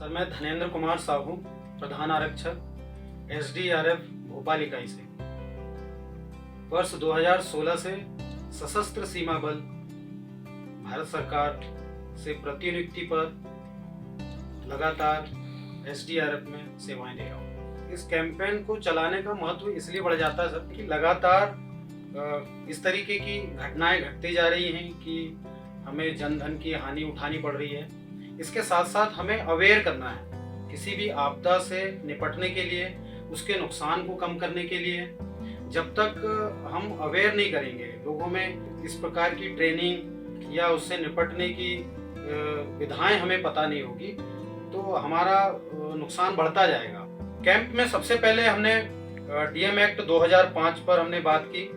Sir, मैं धनेंद्र कुमार साहू, प्रधान आरक्षक SDRF Bhopal इकाई से। वर्ष 2016 से सशस्त्र सीमा बल भारत सरकार से प्रतिनियुक्ति पर लगातार एसडीआरएफ में सेवाएं दे रहा हूँ। इस कैंपेन को चलाने का महत्व इसलिए बढ़ जाता है सर कि लगातार इस तरीके की घटनाएं घटती जा रही हैं कि हमें जनधन की हानि उठानी पड़ रही है। इसके साथ साथ हमें अवेयर करना है किसी भी आपदा से निपटने के लिए, उसके नुकसान को कम करने के लिए। जब तक हम अवेयर नहीं करेंगे, लोगों में इस प्रकार की ट्रेनिंग या उससे निपटने की विधाएं हमें पता नहीं होगी, तो हमारा नुकसान बढ़ता जाएगा। कैंप में सबसे पहले हमने डीएम एक्ट 2005 पर हमने बात की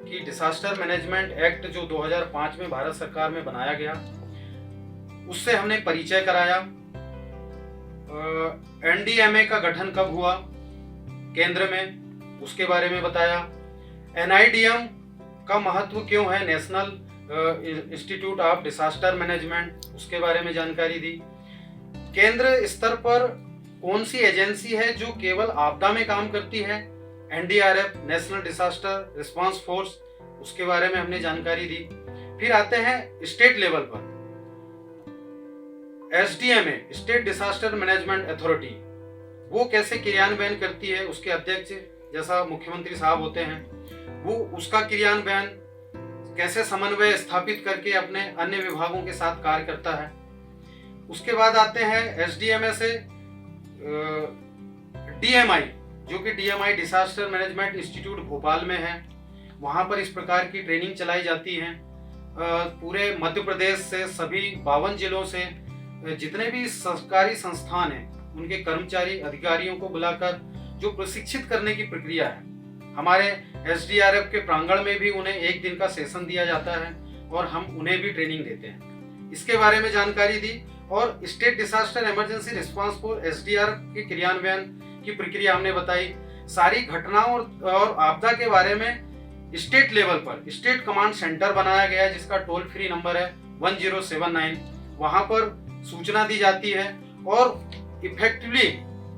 कि डिजास्टर मैनेजमेंट एक्ट जो 2005 में भारत सरकार में बनाया गया, उससे हमने परिचय कराया। एनडीएमए का गठन कब हुआ केंद्र में, उसके बारे में बताया। एनआईडीएम का महत्व क्यों है, national institute of disaster management, उसके बारे में जानकारी दी। केंद्र स्तर पर कौन सी एजेंसी है जो केवल आपदा में काम करती है, NDRF, national disaster response force, उसके बारे में हमने जानकारी दी। फिर आते हैं स्टेट लेवल पर, SDMA, state disaster management authority, वो कैसे क्रियान्वयन करती है, उसके अध्यक्ष जैसा मुख्यमंत्री साहब होते हैं, वो उसका क्रियान्वयन कैसे समन्वय स्थापित करके अपने अन्य विभागों के साथ कार्य करता है। उसके बाद आते हैं एसडीएमए से डीएमआई, जो कि DMI disaster management institute Bhopal में है। वहां पर इस प्रकार की ट्रेनिंग चलाई जाती है। पूरे मध्य प्रदेश से सभी 52 जिलों से जितने भी सरकारी संस्थान हैं, उनके कर्मचारी अधिकारियों को बुलाकर जो प्रशिक्षित करने की प्रक्रिया है, हमारे एसडीआरएफ के प्रांगण में भी उन्हें एक दिन का सेशन दिया जाता है और हम उन्हें भी ट्रेनिंग देते हैं। इसके बारे में जानकारी दी और state disaster emergency response force SDRF के क्रियान्वयन की प्रक्रिया हमने बताई। सारी घटनाओं और आपदा के बारे में स्टेट लेवल पर स्टेट कमांड सेंटर बनाया गया है, जिसका टोल फ्री नंबर है 1079। वहां पर सूचना दी जाती है और इफेक्टिवली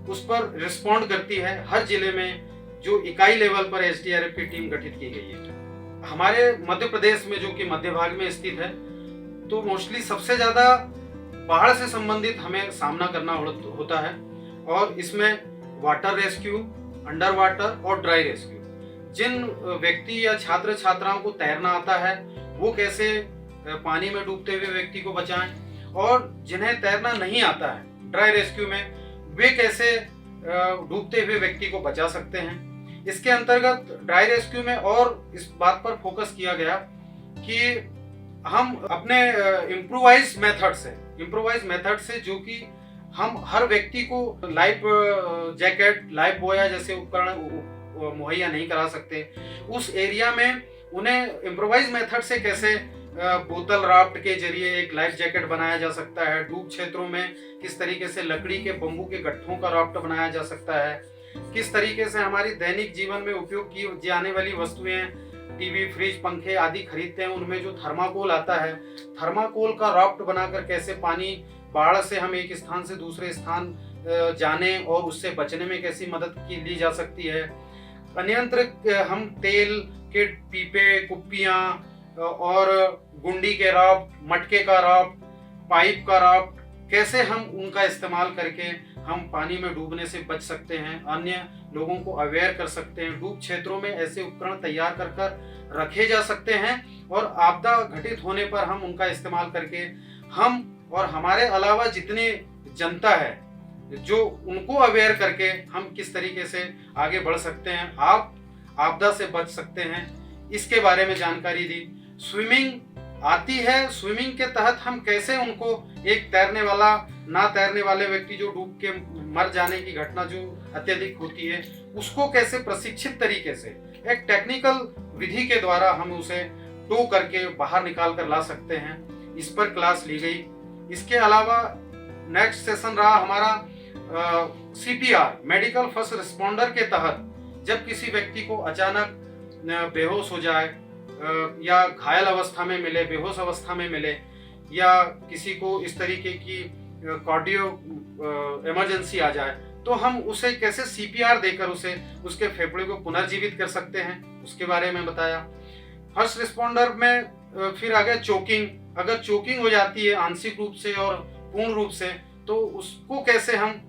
उस पर रिस्पॉन्ड करती है। हर जिले में जो इकाई लेवल पर एसडीआरएफ की टीम गठित की गई है। हमारे मध्य प्रदेश में, जो कि मध्य भाग में स्थित है, तो मोस्टली सबसे ज्यादा बाढ़ से संबंधित हमें सामना करना होता है और इसमें वाटर रेस्क्यू, अंडर वाटर और ड्राई रेस्क्यू। जिन व्यक्ति या छात्र छात्राओं को तैरना आता है, वो कैसे पानी में डूबते हुए व्यक्ति को बचाएं, और जिन्हें तैरना नहीं आता है ड्राई रेस्क्यू में, वे कैसे डूबते हुए व्यक्ति को बचा सकते हैं। इसके अंतर्गत ड्राई रेस्क्यू में और इस बात पर फोकस किया गया कि हम अपने इम्प्रोवाइज मेथड से जो कि हम हर व्यक्ति को लाइफ जैकेट, लाइफ बॉया जैसे उपकरण मुहैया नहीं करा सकते, उस एरिया में उन्हें इम्प्रोवाइज मेथड से कैसे बोतल राफ्ट के जरिए एक लाइफ जैकेट बनाया जा सकता है। डूब क्षेत्रों में किस तरीके से लकड़ी के, बम्बू के गट्ठों का राफ्ट बनाया जा सकता है। किस तरीके से हमारी दैनिक जीवन में उपयोग की जाने वाली वस्तुएं, टीवी, फ्रिज, पंखे आदि खरीदते हैं, उनमें जो थर्माकोल आता है, थर्माकोल का राफ्ट बनाकर कैसे पानी, बाढ़ से हम एक स्थान से दूसरे स्थान जाने और उससे बचने में कैसी मदद की ली जा सकती है। अन्यंत्र हम तेल के पीपे, कुप्पियां और गुंडी के राफ्ट, मटके का राफ्ट, पाइप का राफ्ट, कैसे हम उनका इस्तेमाल करके हम पानी में डूबने से बच सकते हैं, अन्य लोगों को अवेयर कर सकते हैं। डूब क्षेत्रों में ऐसे उपकरण तैयार कर रखे जा सकते हैं और आपदा घटित होने पर हम उनका इस्तेमाल करके हम और हमारे अलावा जितनी जनता है, जो उनको अवेयर करके हम किस तरीके से आगे बढ़ सकते हैं, आप आपदा से बच सकते हैं, इसके बारे में जानकारी दी। स्विमिंग आती है, स्विमिंग के तहत हम कैसे उनको, एक तैरने वाला, ना तैरने वाले व्यक्ति जो डूब के मर जाने की घटना जो अत्यधिक होती है, उसको कैसे प्रशिक्षित तरीके से एक टेक्निकल विधि के द्वारा हम उसे टो करके बाहर निकाल कर ला सकते हैं, इस पर क्लास ली गई। इसके अलावा नेक्स्ट सेशन रहा हमारा सीपीआर, मेडिकल फर्स्ट रिस्पॉन्डर के तहत जब किसी व्यक्ति को अचानक बेहोश हो जाए या घायल अवस्था में मिले, बेहोश अवस्था में मिले, या किसी को इस तरीके की कार्डियो इमरजेंसी आ जाए, तो हम उसे कैसे सीपीआर देकर उसे उसके फेफड़े को पुनर्जीवित कर सकते हैं, उसके बारे में बताया। फर्स्ट रिस्पॉन्डर में फिर आ गया चोकिंग। अगर चोकिंग हो जाती है आंशिक रूप से और पूर्ण रूप से, तो उसको कैसे हम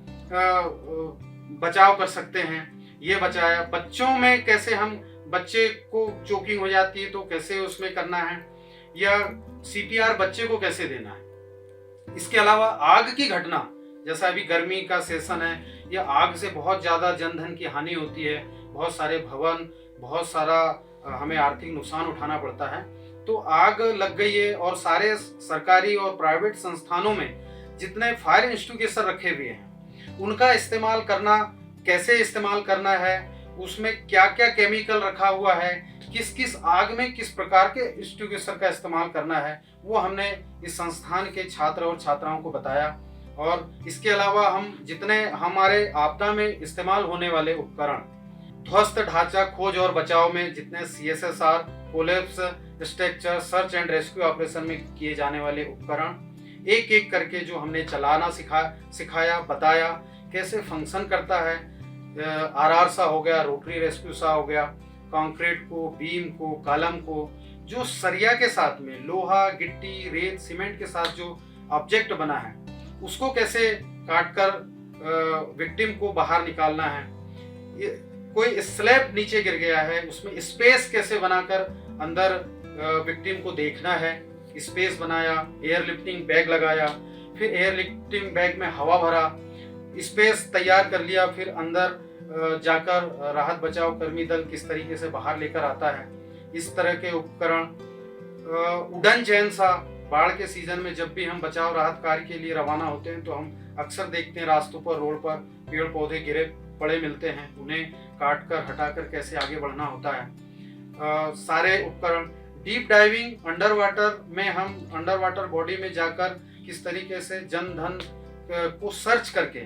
बचाव कर सकते हैं, ये बचाया। बच्चों में कैसे हम, बच्चे को चोकिंग हो जाती है तो कैसे उसमें करना है, या सीपीआर बच्चे को कैसे देना है। इसके अलावा आग की घटना, जैसा अभी गर्मी का सेशन है, या आग से बहुत ज़्यादा जनधन की हानि होती है, बहुत सारे भवन, बहुत सारा हमें आर्थिक नुकसान उठाना पड़ता है। तो आग लग गई है और सारे सरकारी और प्राइवेट संस्थानों में जितने फायर इंस्टिट्यूशन रखे हुए हैं, उनका इस्तेमाल करना, कैसे इस्तेमाल करना है, उसमें क्या क्या केमिकल रखा हुआ है, किस किस आग में किस प्रकार के इंस्टिट्यूशन का इस्तेमाल करना है, वो हमने इस संस्थान के छात्र और छात्राओं को बताया। और इसके अलावा हम जितने हमारे आपदा में इस्तेमाल होने वाले उपकरण, ध्वस्त ढांचा खोज और बचाव में जितने CSSR, collapse structure, search and rescue operation में किए जाने वाले उपकरण, एक एक करके जो हमने चलाना सिखाया, बताया कैसे फंक्शन करता है। RR सा हो गया, रोटरी रेस्क्यू सा हो गया, कंक्रीट को, बीम को, कॉलम को, जो सरिया के साथ में लोहा, गिट्टी, रेत, सीमेंट के साथ जो ऑब्जेक्ट बना है, उसको कैसे काटकर विक्टिम को बाहर निकालना है। कोई स्लैब नीचे गिर गया है, उसमें स्पेस कैसे बनाकर अंदर विक्टिम को देखना है, स्पेस बनाया। एयर लिफ्टिंग बैग लगाया, फिर एयर लिफ्टिंग बैग में हवा भरा, स्पेस तैयार कर लिया, फिर अंदर जाकर राहत बचाव कर्मी दल किस तरीके से बाहर लेकर आता है, इस तरह के उपकरण। उड़न चैन सा, बाढ़ के सीजन में जब भी हम बचाव राहत कार्य के लिए रवाना होते हैं तो हम अक्सर देखते हैं रास्तों पर, रोड पर पेड़ पौधे गिरे पड़े मिलते हैं, उन्हें काट कर हटाकर कैसे आगे बढ़ना होता है। सारे उपकरण। डीप डाइविंग, अंडर वाटर में हम अंडर वाटर बॉडी में जाकर किस तरीके से जन धन को सर्च करके,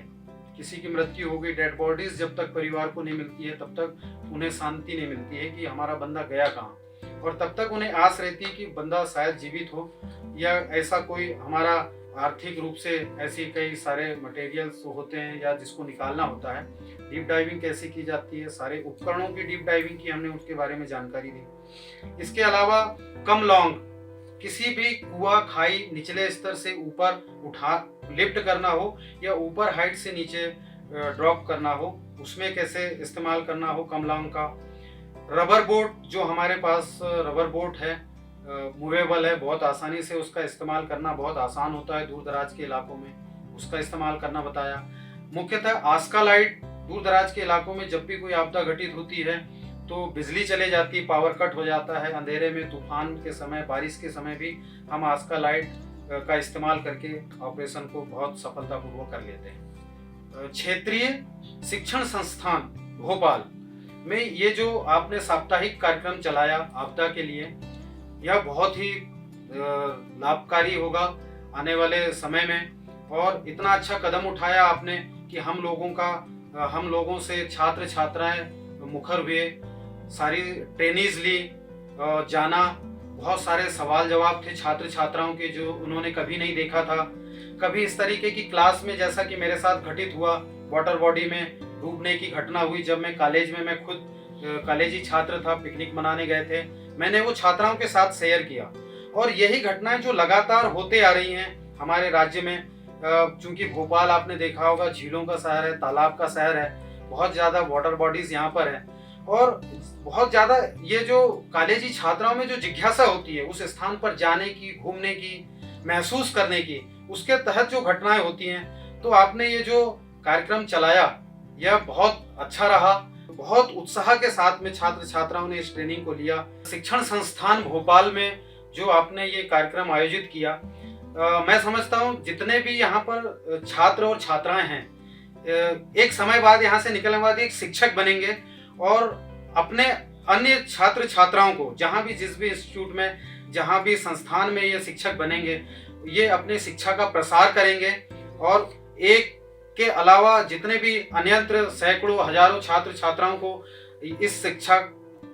किसी की मृत्यु हो गई, डेड बॉडीज जब तक परिवार को नहीं मिलती है तब तक उन्हें शांति नहीं मिलती है कि हमारा बंदा गया कहाँ, और तब तक उन्हें आस रहती है कि बंदा शायद जीवित हो, या ऐसा कोई हमारा आर्थिक रूप से ऐसी कई सारे मटेरियल्स होते हैं या जिसको निकालना होता है। डीप डाइविंग कैसे की जाती है, सारे उपकरणों की डीप डाइविंग की हमने उसके बारे में जानकारी दी। इसके अलावा कम लॉन्ग, किसी भी कुआं, खाई, निचले स्तर से ऊपर उठा लिफ्ट करना हो या ऊपर हाइट से नीचे ड्रॉप करना हो, उसमें कैसे इस्तेमाल करना हो कम लॉन्ग का। रबर बोट, जो हमारे पास रबर बोट है, मूवेबल है, बहुत आसानी से उसका इस्तेमाल करना बहुत आसान होता है दूर दराज के इलाकों में, उसका इस्तेमाल करना बताया। मुख्यतः आस्का लाइट, दूर दराज के इलाकों में जब भी कोई आपदा घटित होती है तो बिजली चले जाती है, पावर कट हो जाता है, अंधेरे में, तूफान के समय, बारिश के समय भी हम आस्का लाइट का इस्तेमाल करके ऑपरेशन को बहुत सफलतापूर्वक कर लेते हैं। क्षेत्रीय शिक्षण संस्थान भोपाल में ये जो आपने साप्ताहिक कार्यक्रम चलाया आपदा के लिए, यह बहुत ही लाभकारी होगा आने वाले समय में। और इतना अच्छा कदम उठाया आपने कि हम लोगों से छात्र छात्राएं मुखर हुए, सारी ट्रेनिंग्स ली, जाना, बहुत सारे सवाल जवाब थे छात्र छात्राओं के जो उन्होंने कभी नहीं देखा था। कभी इस तरीके की क्लास में, जैसा कि मेरे साथ घटित हुआ, वाटर बॉडी में डूबने की घटना हुई जब मैं कॉलेज में, मैं खुद कॉलेजी छात्र था, पिकनिक मनाने गए थे, मैंने वो छात्राओं के साथ शेयर किया। और यही घटनाएं जो लगातार होते आ रही हैं हमारे राज्य में, चूंकि भोपाल आपने देखा होगा झीलों का शहर है, तालाब का शहर है, बहुत ज़्यादा वाटर बॉडीज यहाँ पर है, और बहुत ज़्यादा ये जो कॉलेजी छात्राओं में जो जिज्ञासा होती है उस स्थान पर जाने की, घूमने की, महसूस करने की, उसके तहत जो घटनाएं होती हैं, तो आपने ये जो कार्यक्रम चलाया यह बहुत अच्छा रहा। बहुत उत्साह के साथ में छात्र छात्राओं ने इस ट्रेनिंग को लिया। शिक्षण संस्थान भोपाल में जो आपने ये कार्यक्रम आयोजित किया, मैं समझता हूँ जितने भी यहाँ पर छात्र और छात्राएं हैं, एक समय बाद यहाँ से निकलने के बाद एक शिक्षक बनेंगे और अपने अन्य छात्र छात्राओं को, जहाँ भी जिस भी इंस्टीट्यूट में, जहाँ भी संस्थान में ये शिक्षक बनेंगे, ये अपनी शिक्षा का प्रसार करेंगे। और एक के अलावा जितने भी अन्यत्र सैकड़ों हजारों छात्र छात्राओं को इस शिक्षा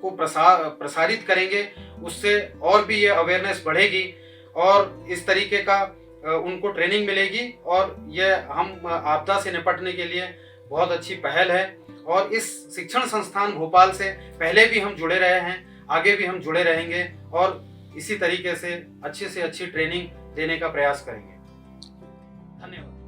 को प्रसारित करेंगे, उससे और भी ये अवेयरनेस बढ़ेगी। और इस तरीके का उनको ट्रेनिंग मिलेगी और यह हम आपदा से निपटने के लिए बहुत अच्छी पहल है। और इस शिक्षण संस्थान भोपाल से पहले भी हम जुड़े रहे हैं, आगे भी हम जुड़े रहेंगे और इसी तरीके से अच्छी ट्रेनिंग देने का प्रयास करेंगे। धन्यवाद।